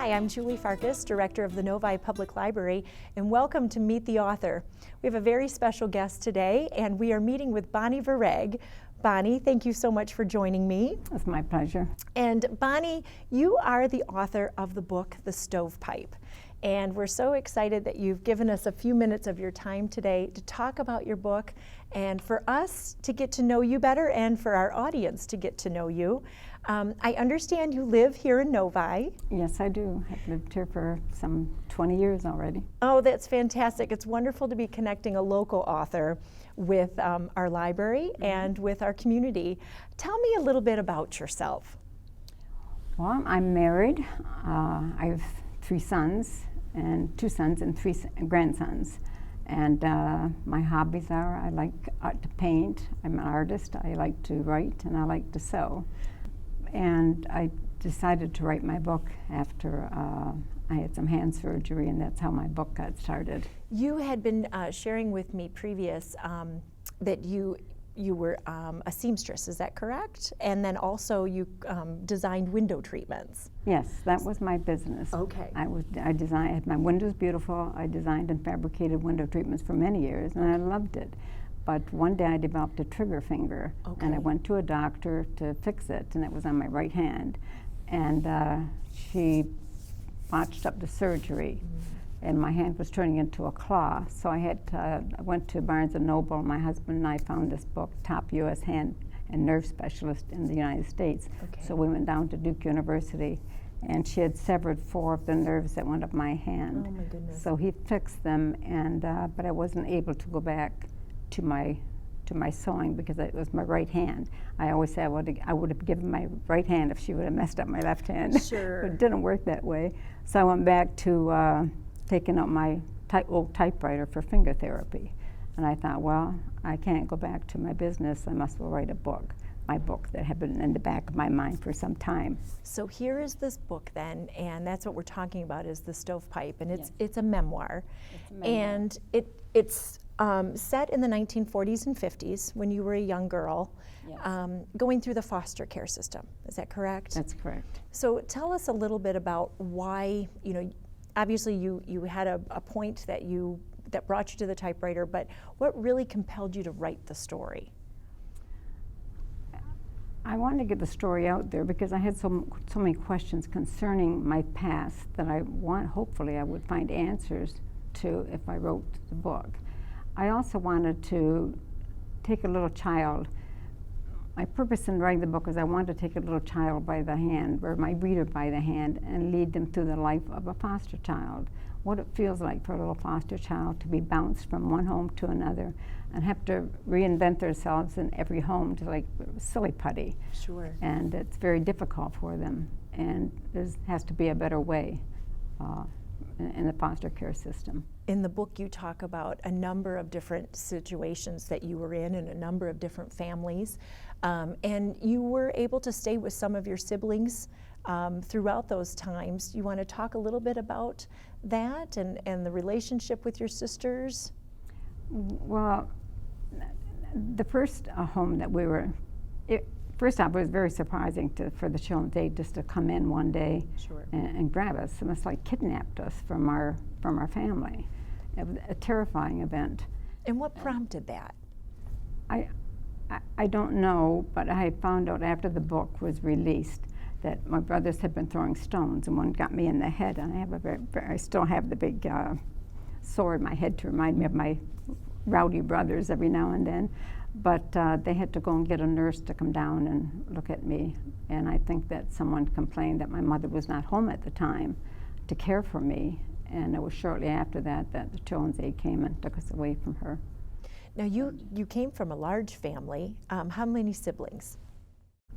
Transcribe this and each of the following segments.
Hi, I'm Julie Farkas, Director of the Novi Public Library, and welcome to Meet the Author. We have a very special guest today, and we are meeting with Bonnie Virag. Bonnie, thank you so much for joining me. It's my pleasure. And Bonnie, you are the author of the book, The Stovepipe. And we're so excited that you've given us a few minutes of your time today to talk about your book and for us to get to know you better and for our audience to get to know you. I understand you live here in Novi. Yes, I do. I've lived here for some 20 years already. Oh, that's fantastic. It's wonderful to be connecting a local author with our library and with our community. Tell me a little bit about yourself. Well, I'm married. I have 3 sons, and 2 sons and 3 grandsons. And my hobbies are, I like to paint, I'm an artist, I like to write, and I like to sew. And I decided to write my book after I had some hand surgery, and that's how my book got started. You had been sharing with me previous that you were a seamstress, is that correct? And then also you designed window treatments. Yes, that was my business. Okay. I designed, my windows beautiful. I designed and fabricated window treatments for many years, and I loved it. But one day I developed a trigger finger, and I went to a doctor to fix it, and it was on my right hand. And she botched up the surgery, and my hand was turning into a claw. So I went to Barnes & Noble. My husband and I found this book, Top U.S. Hand and Nerve Specialist in the United States. So we went down to Duke University, and she had severed 4 of the nerves that went up my hand. Oh my goodness. So he fixed them, and but I wasn't able to go back to my sewing because it was my right hand. I always say I would have given my right hand if she would have messed up my left hand. Sure. But it didn't work that way. So I went back to taking out my old typewriter for finger therapy. And I thought, well, I can't go back to my business. I must well write a book. My book that had been in the back of my mind for some time. So here is this book then, and that's what we're talking about is The Stovepipe, and it's a memoir. It's a memoir. And it's set in the 1940s and 50s when you were a young girl, going through the foster care system. Is that correct? That's correct. So tell us a little bit about why, obviously you had a point that brought you to the typewriter, but what really compelled you to write the story? I wanted to get the story out there because I had so many questions concerning my past that hopefully I would find answers to if I wrote the book. I also wanted to take a little child. My purpose in writing the book is I wanted to take a little child by the hand, or my reader by the hand, and lead them through the life of a foster child. What it feels like for a little foster child to be bounced from one home to another and have to reinvent themselves in every home to like silly putty. Sure. And it's very difficult for them. And there has to be a better way in the foster care system. In the book, you talk about a number of different situations that you were in and a number of different families. And you were able to stay with some of your siblings throughout those times. You want to talk a little bit about that and the relationship with your sisters? Well, the first home that we were, first off, it was very surprising for the Children's Aid just to come in one day and grab us. It almost like kidnapped us from our family. It was a terrifying event. And what prompted that? I don't know, but I found out after the book was released that my brothers had been throwing stones, and one got me in the head, and I still have the big sore in my head to remind me of my rowdy brothers every now and then. But they had to go and get a nurse to come down and look at me, and I think that someone complained that my mother was not home at the time to care for me, and it was shortly after that that the Children's Aid came and took us away from her. Now you came from a large family. How many siblings?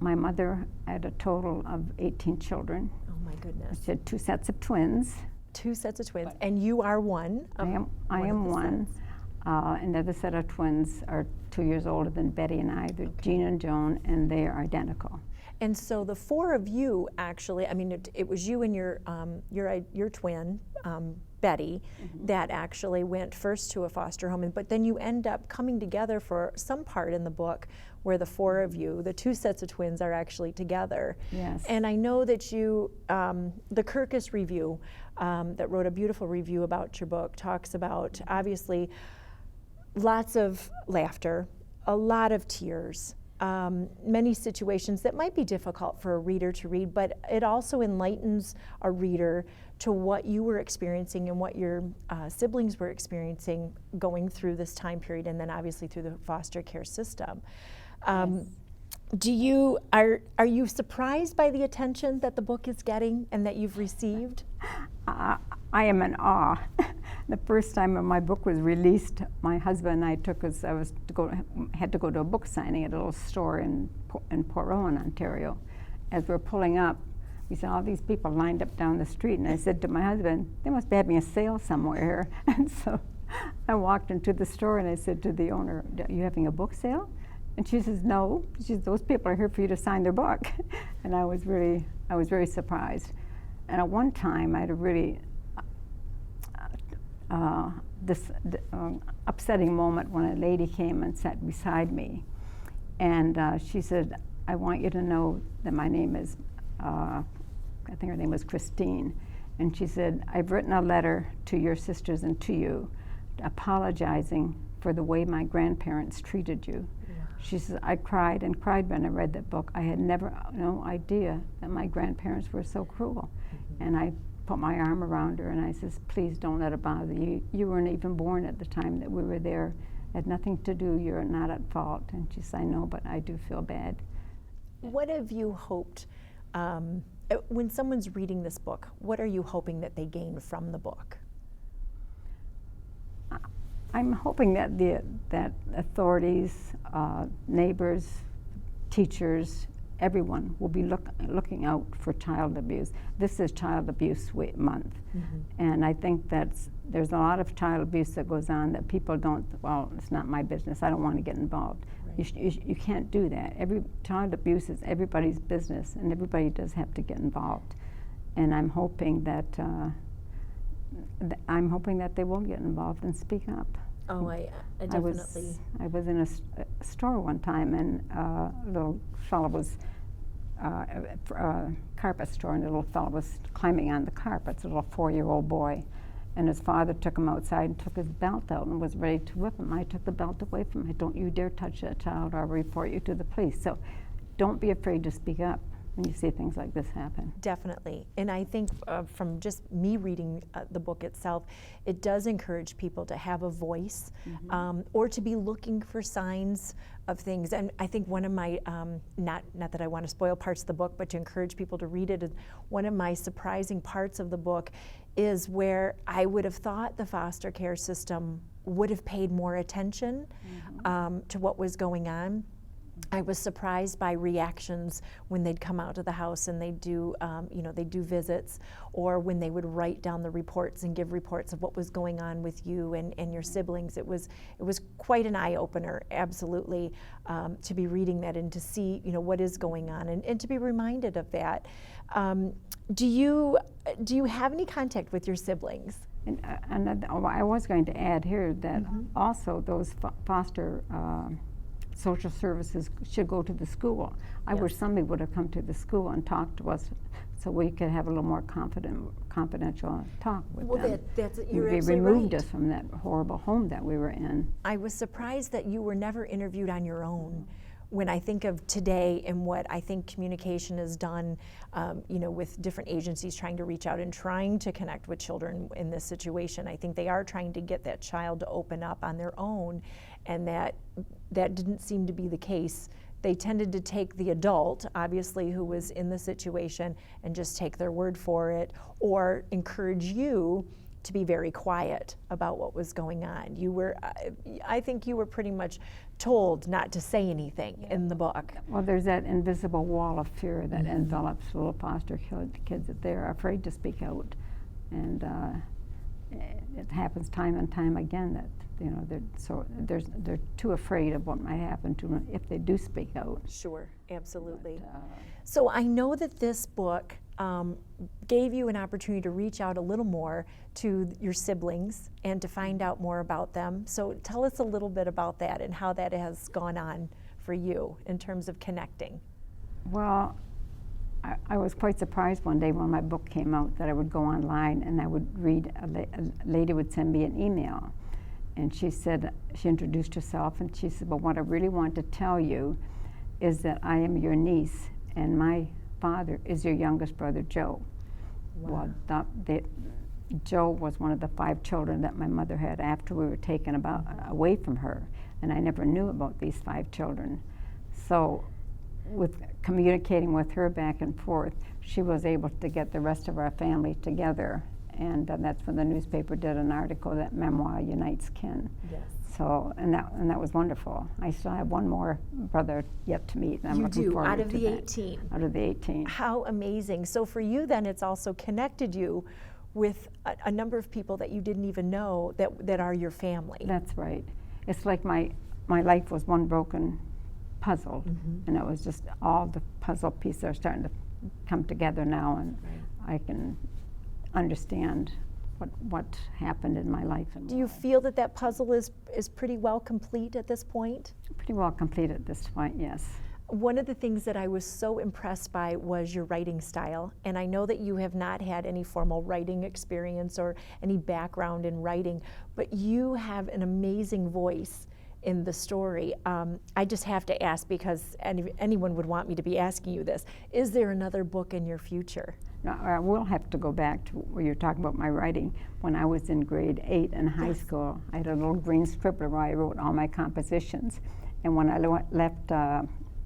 My mother had a total of 18 children. Oh my goodness. She had 2 sets of twins. 2 sets of twins, and you are one. I am one. And the other set of twins are 2 years older than Betty and I. They're Gina and Joan, and they are identical. And so the 4 of you actually, I mean, it was you and your twin, Betty, that actually went first to a foster home, but then you end up coming together for some part in the book where the four of you, the two sets of twins, are actually together. Yes. And I know that you, the Kirkus Review, that wrote a beautiful review about your book, talks about, obviously, lots of laughter, a lot of tears, many situations that might be difficult for a reader to read, but it also enlightens a reader to what you were experiencing and what your siblings were experiencing going through this time period, and then obviously through the foster care system. Yes. Are you surprised by the attention that the book is getting and that you've received? I am in awe. The first time when my book was released, my husband and I had to go to a book signing at a little store in Port Rowan, Ontario. As we're pulling up, we saw all these people lined up down the street, and I said to my husband, they must be having a sale somewhere here. And so I walked into the store and I said to the owner, are you having a book sale? And she says, no. She says, those people are here for you to sign their book. And I was very surprised. And at one time, I had a really upsetting moment when a lady came and sat beside me. And she said, I want you to know that my name is, I think her name was Christine. And she said, I've written a letter to your sisters and to you apologizing for the way my grandparents treated you. Yeah. She says, I cried and cried when I read that book. I had no idea that my grandparents were so cruel. And I put my arm around her and I says, please don't let it bother you. You weren't even born at the time that we were there. It had nothing to do, you're not at fault. And she said, I know, but I do feel bad. What have you hoped, when someone's reading this book, what are you hoping that they gain from the book? I'm hoping that that authorities, neighbors, teachers, everyone will be looking out for child abuse. This is Child Abuse Month, and I think there's a lot of child abuse that goes on that people don't, well, it's not my business, I don't want to get involved. Right. You can't do that. Child abuse is everybody's business, and everybody does have to get involved. And I'm hoping that they will get involved and speak up. Oh, I definitely. I was in a store one time, and a little fellow was, a carpet store, and a little fellow was climbing on the carpets, a little 4-year-old boy. And his father took him outside and took his belt out and was ready to whip him. I took the belt away from him. Don't you dare touch that child or I'll report you to the police. So don't be afraid to speak up when you see things like this happen. Definitely. And I think from just me reading the book itself, it does encourage people to have a voice, or to be looking for signs of things. And I think one of my, not that I want to spoil parts of the book, but to encourage people to read it, one of my surprising parts of the book is where I would have thought the foster care system would have paid more attention to what was going on. I was surprised by reactions when they'd come out to the house and they'd do, they'd do visits, or when they would write down the reports and give reports of what was going on with you and your siblings. It was quite an eye-opener, absolutely, to be reading that and to see, what is going on and to be reminded of that. Do you have any contact with your siblings? And I was going to add here that also those foster social services should go to the school. I wish somebody would have come to the school and talked to us so we could have a little more confidential talk with them. You're they absolutely removed right. us from that horrible home that we were in. I was surprised that you were never interviewed on your own. When I think of today and what I think communication has done, with different agencies trying to reach out and trying to connect with children in this situation, I think they are trying to get that child to open up on their own, and that didn't seem to be the case. They tended to take the adult, obviously, who was in the situation and just take their word for it, or encourage you to be very quiet about what was going on. I think you were pretty much told not to say anything in the book. Well, there's that invisible wall of fear that envelops little foster kids, that they're afraid to speak out. And it happens time and time again that they're too afraid of what might happen to them if they do speak out. Sure, absolutely. So I know that this book gave you an opportunity to reach out a little more to your siblings and to find out more about them. So tell us a little bit about that and how that has gone on for you in terms of connecting. Well, I was quite surprised one day when my book came out that I would go online and I would read, a lady would send me an email. And she said, she introduced herself and she said, well, what I really want to tell you is that I am your niece and my father is your youngest brother, Joe. Wow. Well, Joe was one of the 5 children that my mother had after we were taken away from her. And I never knew about these 5 children. So with communicating with her back and forth, she was able to get the rest of our family together. And that's when the newspaper did an article that Memoir Unites Kin. Yes. So, and that was wonderful. I still have one more brother yet to meet. And I'm looking forward out of to the that. 18. Out of the 18. How amazing. So for you then, it's also connected you with a number of people that you didn't even know that are your family. That's right. It's like my life was one broken puzzle, and it was just all the puzzle pieces are starting to come together now, and I can understand what happened in my life. And do you feel that puzzle is pretty well complete at this point? Pretty well complete at this point, yes. One of the things that I was so impressed by was your writing style, and I know that you have not had any formal writing experience or any background in writing, but you have an amazing voice in the story. I just have to ask, because anyone would want me to be asking you this, is there another book in your future? Now, I will have to go back to where you're talking about my writing. When I was in grade 8 in high school, I had a little green scribbler where I wrote all my compositions. And when I left,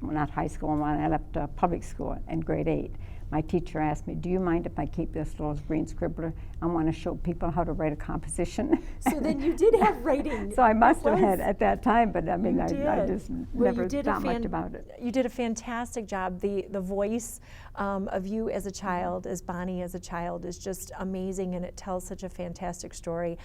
not high school, when I left public school in grade 8, my teacher asked me, do you mind if I keep this little green scribbler? I want to show people how to write a composition. So then you did have writing. So I must have had at that time, but I mean, I just never did thought much about it. You did a fantastic job. The voice of you as a child, as Bonnie as a child, is just amazing, and it tells such a fantastic story.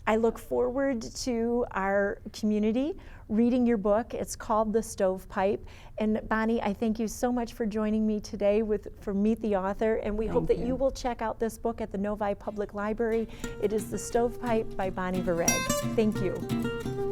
I look forward to our community reading your book. It's called The Stovepipe. And Bonnie, I thank you so much for joining me today for Meet the Author, and we hope that you will check out this book at the Novi Public Library. It is The Stovepipe by Bonnie Virag. Thank you.